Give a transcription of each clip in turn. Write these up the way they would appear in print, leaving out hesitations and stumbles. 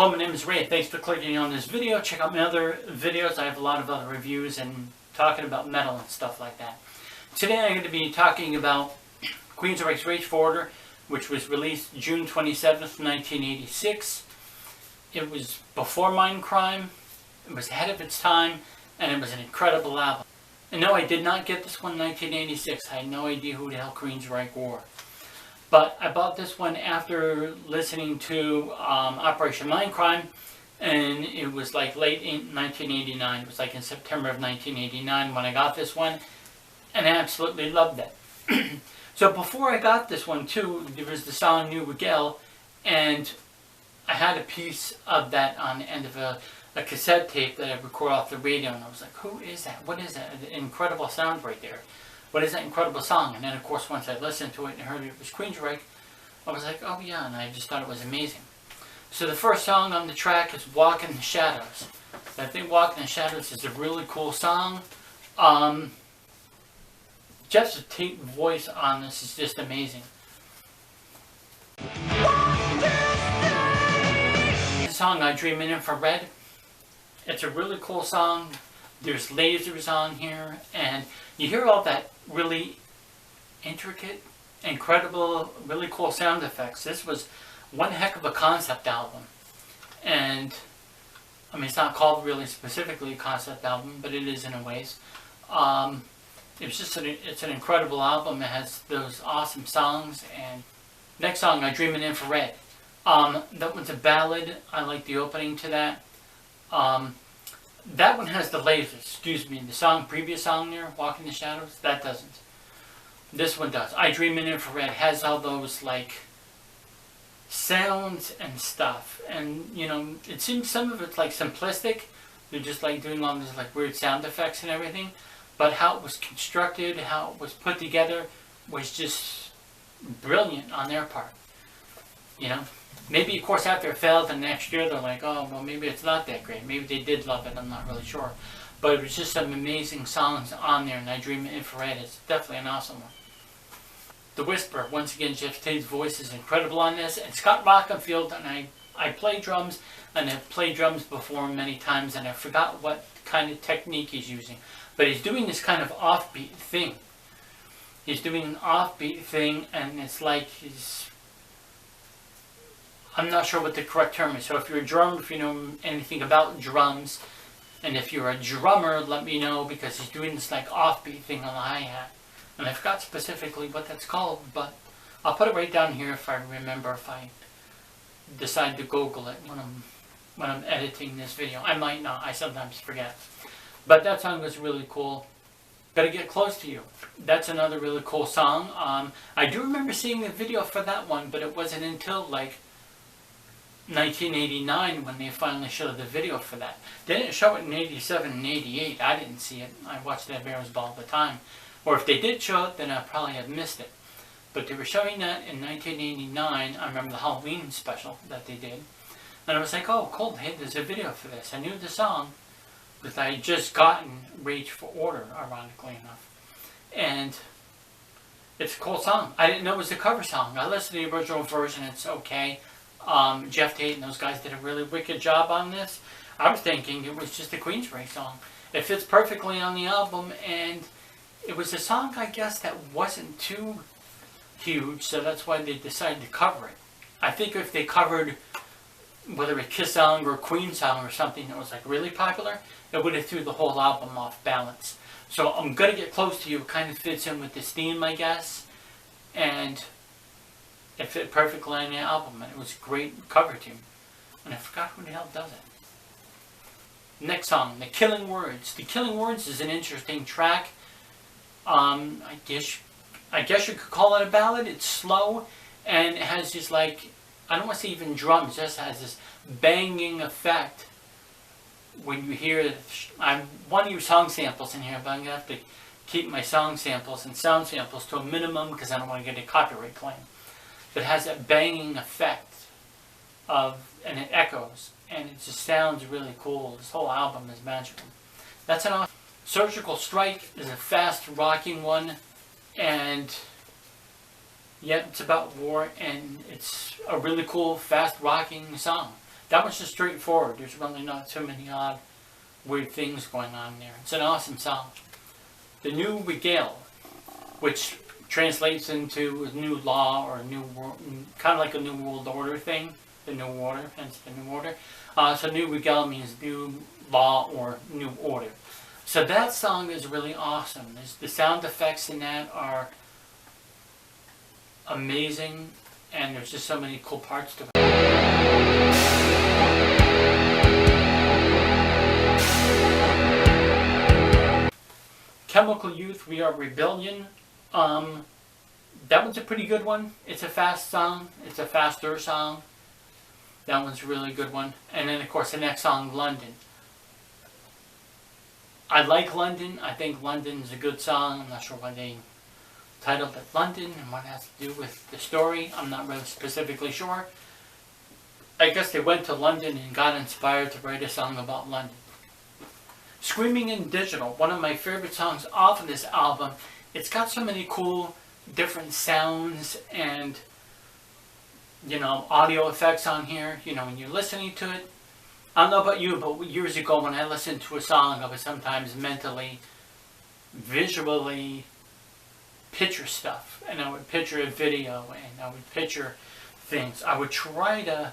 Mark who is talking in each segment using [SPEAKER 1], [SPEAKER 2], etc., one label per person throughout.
[SPEAKER 1] Hello, my name is Ray. Thanks for clicking on this video. Check out my other videos. I have a lot of other reviews and talking about metal and stuff like that. Today I'm going to be talking about Queensryche Rage for Order, which was released June 27th, 1986. It was before Mindcrime, it was ahead of its time, and it was an incredible album. And no, I did not get this one in 1986. I had no idea who the hell Queensryche were. But I bought this one after listening to Operation Mindcrime, and it was like late in 1989. It was like in September of 1989 when I got this one, and I absolutely loved it. So before I got this one too, there was the song New Regal, and I had a piece of that on the end of a cassette tape that I record off the radio, and I was like, who is that? What is that? An incredible sound right there. What is that incredible song? And then, of course, once I listened to it and heard it was Queensryche, I was like, oh yeah, and I just thought it was amazing. So the first song on the track is Walk in the Shadows. I think Walk in the Shadows is a really cool song. Jeff's Tate voice on this is just amazing. The song I Dream in Infrared. It's a really cool song. There's lasers on here, and you hear all that really intricate, incredible, really cool sound effects. This was one heck of a concept album. And, I mean, it's not called really specifically a concept album, but it is in a ways. It's just it's an incredible album. It has those awesome songs. And next song, I Dream in Infrared. That one's a ballad. I like the opening to that. That one has the lasers, excuse me. The previous song there, Walk in the Shadows, that doesn't. This one does. I Dream in Infrared has all those, like, sounds and stuff. And, you know, it seems some of it's, like, simplistic. They're just, like, doing all these, like, weird sound effects and everything. But how it was constructed, how it was put together, was just brilliant on their part. You know? Maybe, of course, after it failed, the next year they're like, oh, well, maybe it's not that great. Maybe they did love it. I'm not really sure. But it was just some amazing songs on there, and I Dream in Infrared is definitely an awesome one. The Whisper. Once again, Jeff Tate's voice is incredible on this. And Scott Rockenfield, and I play drums, and I've played drums before many times, and I forgot what kind of technique he's using. But he's doing this kind of offbeat thing. He's doing an offbeat thing, and it's like he's... I'm not sure what the correct term is. So if you're a drummer, if you know anything about drums, and if you're a drummer, let me know, because he's doing this like offbeat thing on the hi-hat. And I forgot specifically what that's called, but I'll put it right down here if I remember, if I decide to Google it when I'm editing this video. I might not. I sometimes forget. But that song was really cool. Gotta Get Close to You. That's another really cool song. I do remember seeing the video for that one, but it wasn't until like 1989 when they finally showed the video for that. They didn't show it in 87 and 88. I didn't see it. I watched that Bears Ball all the time. Or if they did show it, then I probably have missed it. But they were showing that in 1989. I remember the Halloween special that they did. And I was like, oh, cool, hey, there's a video for this. I knew the song, because I had just gotten Rage for Order, ironically enough. And it's a cool song. I didn't know it was a cover song. I listened to the original version. It's okay. Jeff Tate and those guys did a really wicked job on this. I was thinking it was just a Queensryche song. It fits perfectly on the album, and it was a song, I guess, that wasn't too huge, so that's why they decided to cover it. I think if they covered, whether a Kiss song or a Queen song or something that was like really popular, it would have threw the whole album off balance. So I'm Gonna Get Close to You kind of fits in with this theme, I guess, and it fit perfectly on the album, and it was a great cover tune. And I forgot who the hell does it. Next song, The Killing Words. The Killing Words is an interesting track. I guess you could call it a ballad. It's slow, and it has this, like, I don't want to say even drums, it just has this banging effect when you hear it. I want to use song samples in here, but I'm going to have to keep my song samples and sound samples to a minimum because I don't want to get a copyright claim. But it has that banging effect and it echoes, and it just sounds really cool. This whole album is magical. That's an awesome. Surgical Strike is a fast rocking one, and yeah, it's about war, and it's a really cool fast rocking song. that was just straightforward. There's really not too many odd, weird things going on there. It's an awesome song. The New Regale, which translates into a new law or a new world, kind of like a new world order thing. The new order, hence the new order. So New Regale means new law or new order. So that song is really awesome. The sound effects in that are amazing, and there's just so many cool parts to it. Chemical Youth, We Are Rebellion. That one's a pretty good one. It's a fast song. It's a faster song. That one's a really good one. And then, of course, the next song, London. I like London. I think London's a good song. I'm not sure why they titled it London and what it has to do with the story. I'm not really specifically sure. I guess they went to London and got inspired to write a song about London. Screaming in Digital, one of my favorite songs off of this album. It's got so many cool different sounds and, you know, audio effects on here. You know, when you're listening to it, I don't know about you, but years ago when I listened to a song, I would sometimes mentally, visually picture stuff. And I would picture a video, and I would picture things. I would try to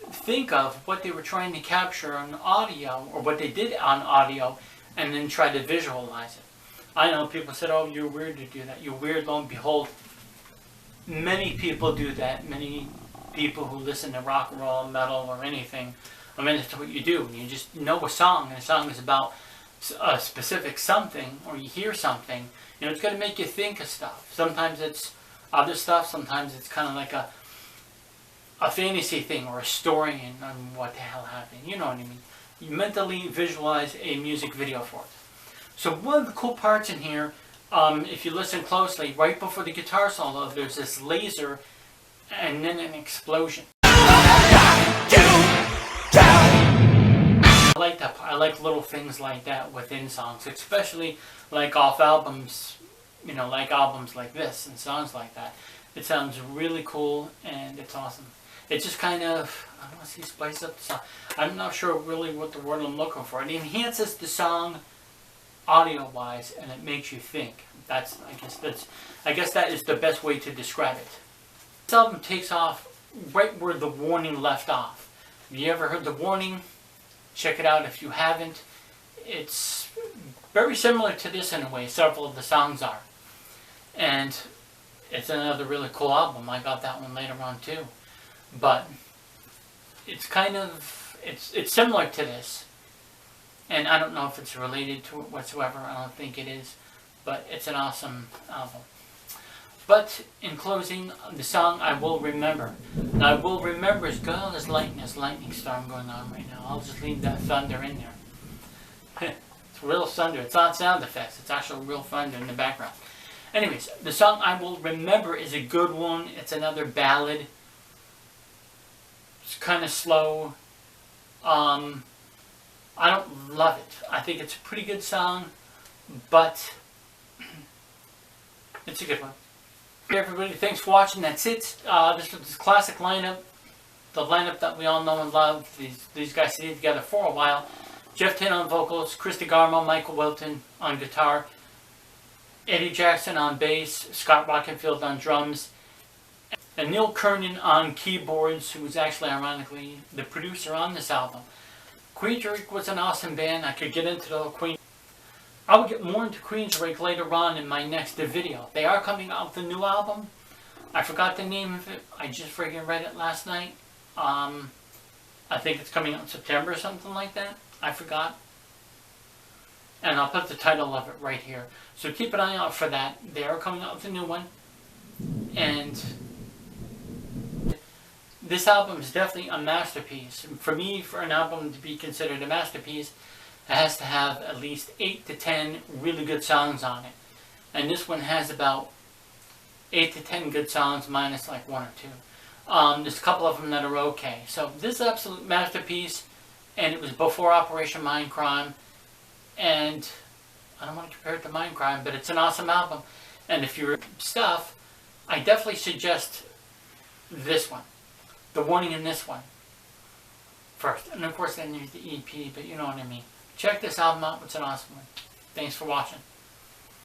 [SPEAKER 1] think of what they were trying to capture on audio, or what they did on audio, and then try to visualize it. I know people said, oh, you're weird to do that. You're weird, lo and behold. Many people do that. Many people who listen to rock and roll, metal, or anything, I mean, it's what you do. You just know a song, and a song is about a specific something, or you hear something, you know, it's going to make you think of stuff. Sometimes it's other stuff. Sometimes it's kind of like a fantasy thing, or a story, and what the hell happened. You know what I mean? You mentally visualize a music video for it. So one of the cool parts in here, if you listen closely, right before the guitar solo, there's this laser and then an explosion. I like that. I like little things like that within songs, especially like off albums, you know, like albums like this and songs like that. It sounds really cool, and it's awesome. It just kind of, I don't want to say spice up the song. I'm not sure really what the word I'm looking for. It enhances the song audio-wise, and it makes you think. I guess that is the best way to describe it. This album takes off right where The Warning left off. Have you ever heard The Warning? Check it out if you haven't. It's very similar to this in a way. Several of the songs are. And it's another really cool album. I got that one later on too. But it's kind of, it's similar to this. And I don't know if it's related to it whatsoever. I don't think it is. But it's an awesome album. But in closing, the song I Will Remember. Now, I Will Remember is God is lightning storm going on right now. I'll just leave that thunder in there. It's real thunder. It's not sound effects. It's actual real thunder in the background. Anyways, the song I Will Remember is a good one. It's another ballad. It's kind of slow. I don't love it. I think it's a pretty good song, but it's a good one. Okay, everybody, thanks for watching. That's it. This was the classic lineup, the lineup that we all know and love. These guys stayed together for a while. Jeff Tin on vocals, Chris DeGarmo, Michael Wilton on guitar, Eddie Jackson on bass, Scott Rockenfield on drums, and Neil Kernan on keyboards, who was actually, ironically, the producer on this album. Queensryche was an awesome band. I could get into the Queen. I will get more into Queensryche later on in my next video. They are coming out with a new album. I forgot the name of it. I just freaking read it last night. I think it's coming out in September or something like that. I forgot. And I'll put the title of it right here. So keep an eye out for that. They are coming out with a new one. And this album is definitely a masterpiece. For me, for an album to be considered a masterpiece, it has to have at least 8 to 10 really good songs on it. And this one has about 8 to 10 good songs minus like 1 or 2. There's a couple of them that are okay. So this is an absolute masterpiece, and it was before Operation Mindcrime. And I don't want to compare it to Mindcrime, but it's an awesome album. And if you're stuff, I definitely suggest this one. The Warning in this one. first. And of course then there's the EP, but you know what I mean. Check this album out. It's an awesome one. Thanks for watching.